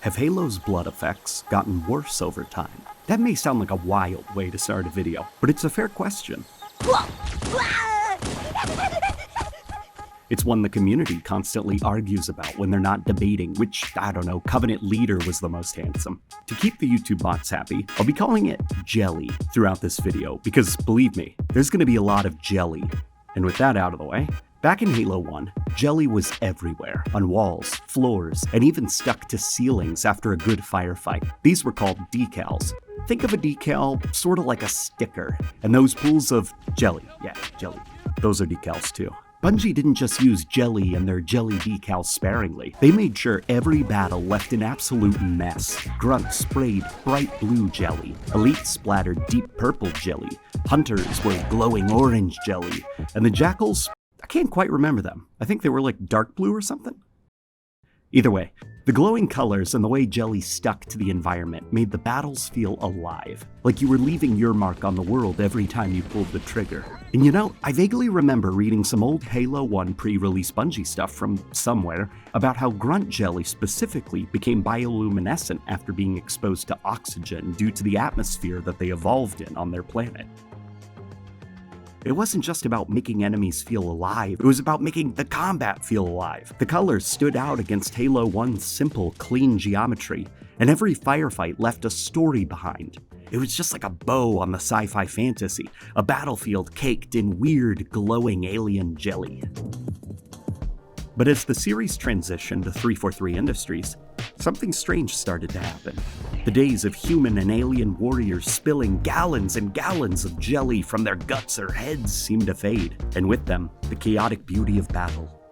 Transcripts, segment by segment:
Have Halo's blood effects gotten worse over time? That may sound like a wild way to start a video, but it's a fair question. It's one the community constantly argues about when they're not debating which, Covenant leader was the most handsome. To keep the YouTube bots happy, I'll be calling it jelly throughout this video, because believe me, there's going to be a lot of jelly. And with that out of the way, back in Halo 1, jelly was everywhere, on walls, floors, and even stuck to ceilings after a good firefight. These were called decals. Think of a decal sort of like a sticker, and those pools of jelly, those are decals too. Bungie didn't just use jelly and their jelly decals sparingly. They made sure every battle left an absolute mess. Grunts sprayed bright blue jelly. Elite splattered deep purple jelly. Hunters were glowing orange jelly. And the Jackals, I can't quite remember them. I think they were like dark blue or something. Either way, the glowing colors and the way jelly stuck to the environment made the battles feel alive, like you were leaving your mark on the world every time you pulled the trigger. And I vaguely remember reading some old Halo 1 pre-release Bungie stuff from somewhere about how grunt jelly specifically became bioluminescent after being exposed to oxygen due to the atmosphere that they evolved in on their planet. It wasn't just about making enemies feel alive, it was about making the combat feel alive. The colors stood out against Halo 1's simple, clean geometry, and every firefight left a story behind. It was just like a bow on the sci-fi fantasy, a battlefield caked in weird, glowing alien jelly. But as the series transitioned to 343 Industries, something strange started to happen. The days of human and alien warriors spilling gallons and gallons of jelly from their guts or heads seemed to fade, and with them, the chaotic beauty of battle.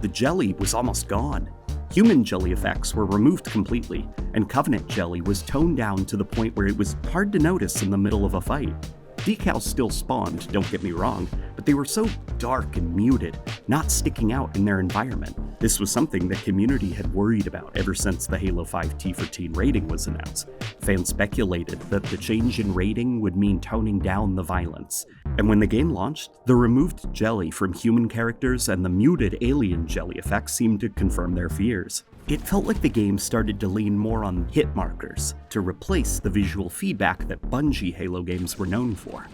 The jelly was almost gone. Human jelly effects were removed completely, and Covenant jelly was toned down to the point where it was hard to notice in the middle of a fight. Decals still spawned, don't get me wrong, but they were so dark and muted, not sticking out in their environment. This was something the community had worried about ever since the Halo 5 T14 rating was announced. Fans speculated that the change in rating would mean toning down the violence. And when the game launched, the removed jelly from human characters and the muted alien jelly effects seemed to confirm their fears. It felt like the game started to lean more on hit markers to replace the visual feedback that Bungie Halo games were known for.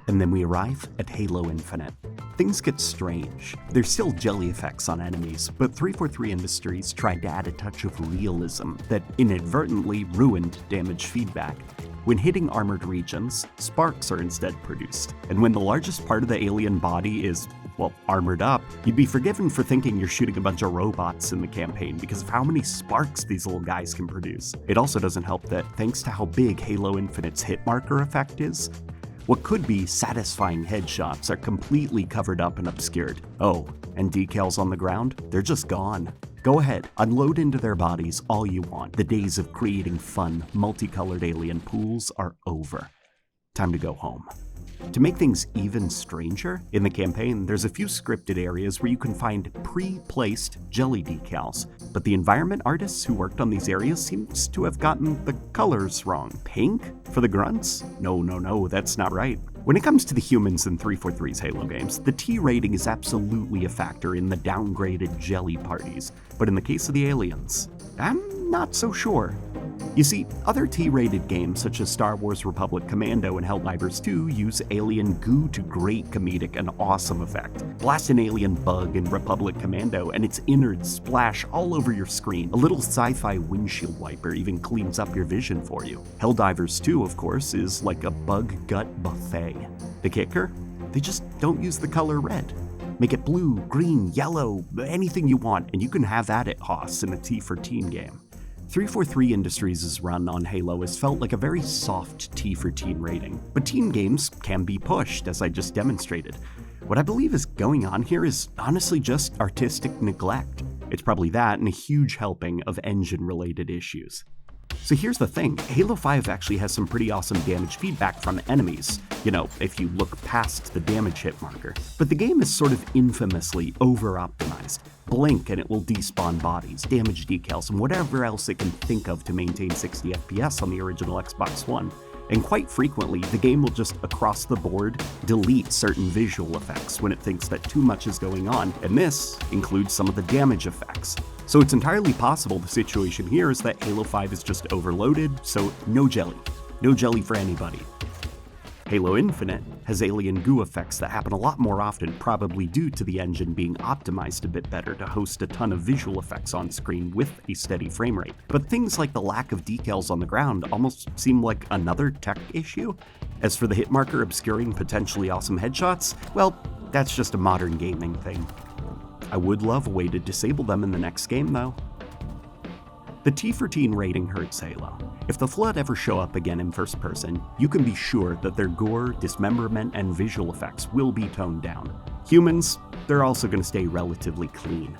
And then we arrive at Halo Infinite. Things get strange. There's still jelly effects on enemies, but 343 Industries tried to add a touch of realism that inadvertently ruined damage feedback. When hitting armored regions, sparks are instead produced, and when the largest part of the alien body is, armored up, you'd be forgiven for thinking you're shooting a bunch of robots in the campaign because of how many sparks these little guys can produce. It also doesn't help that, thanks to how big Halo Infinite's hit marker effect is, what could be satisfying headshots are completely covered up and obscured. Oh, and decals on the ground? They're just gone. Go ahead, unload into their bodies all you want. The days of creating fun, multicolored alien pools are over. Time to go home. To make things even stranger, in the campaign, there's a few scripted areas where you can find pre-placed jelly decals, but the environment artists who worked on these areas seems to have gotten the colors wrong. Pink? For the grunts? No, that's not right. When it comes to the humans in 343's Halo games, the T rating is absolutely a factor in the downgraded jelly parties, but in the case of the aliens, I'm not so sure. You see, other T-rated games such as Star Wars Republic Commando and Helldivers 2 use alien goo to great comedic and awesome effect. Blast an alien bug in Republic Commando and its innards splash all over your screen. A little sci-fi windshield wiper even cleans up your vision for you. Helldivers 2, of course, is like a bug gut buffet. The kicker? They just don't use the color red. Make it blue, green, yellow, anything you want, and you can have at it, Hoss, in a T14 game. 343 Industries' run on Halo has felt like a very soft T14 rating, but teen games can be pushed, as I just demonstrated. What I believe is going on here is honestly just artistic neglect. It's probably that and a huge helping of engine-related issues. So here's the thing, Halo 5 actually has some pretty awesome damage feedback from enemies, if you look past the damage hit marker. But the game is sort of infamously over-optimized. Blink and it will despawn bodies, damage decals, and whatever else it can think of to maintain 60 FPS on the original Xbox One. And quite frequently, the game will just across the board delete certain visual effects when it thinks that too much is going on, and this includes some of the damage effects. So it's entirely possible the situation here is that Halo 5 is just overloaded, so no jelly. No jelly for anybody. Halo Infinite has alien goo effects that happen a lot more often, probably due to the engine being optimized a bit better to host a ton of visual effects on screen with a steady frame rate. But things like the lack of decals on the ground almost seem like another tech issue. As for the hit marker obscuring potentially awesome headshots, well, that's just a modern gaming thing. I would love a way to disable them in the next game though. The T14 rating hurts Halo. If the Flood ever show up again in first person, you can be sure that their gore, dismemberment, and visual effects will be toned down. Humans, they're also going to stay relatively clean.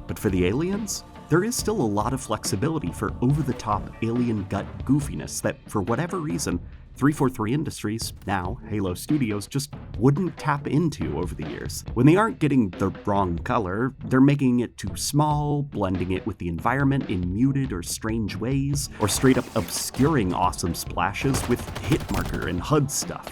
But for the aliens, there is still a lot of flexibility for over-the-top alien gut goofiness that, for whatever reason, 343 Industries, now Halo Studios, just wouldn't tap into over the years. When they aren't getting the wrong color, they're making it too small, blending it with the environment in muted or strange ways, or straight up obscuring awesome splashes with hit marker and HUD stuff.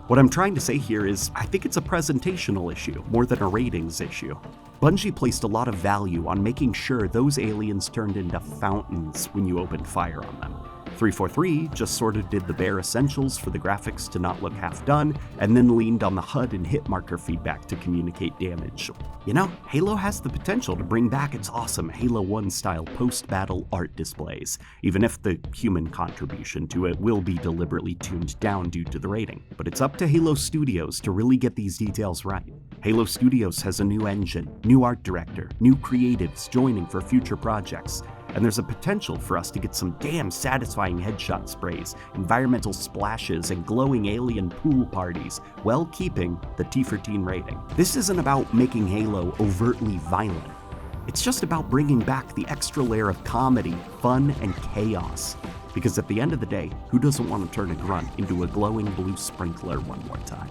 What I'm trying to say here is, I think it's a presentational issue more than a ratings issue. Bungie placed a lot of value on making sure those aliens turned into fountains when you opened fire on them. 343 just sort of did the bare essentials for the graphics to not look half done, and then leaned on the HUD and hit marker feedback to communicate damage. You know, Halo has the potential to bring back its awesome Halo 1 style post-battle art displays, even if the human contribution to it will be deliberately tuned down due to the rating. But it's up to Halo Studios to really get these details right. Halo Studios has a new engine, new art director, new creatives joining for future projects, and there's a potential for us to get some damn satisfying headshot sprays, environmental splashes, and glowing alien pool parties, while keeping the T14 rating. This isn't about making Halo overtly violent. It's just about bringing back the extra layer of comedy, fun, and chaos. Because at the end of the day, who doesn't want to turn a grunt into a glowing blue sprinkler one more time?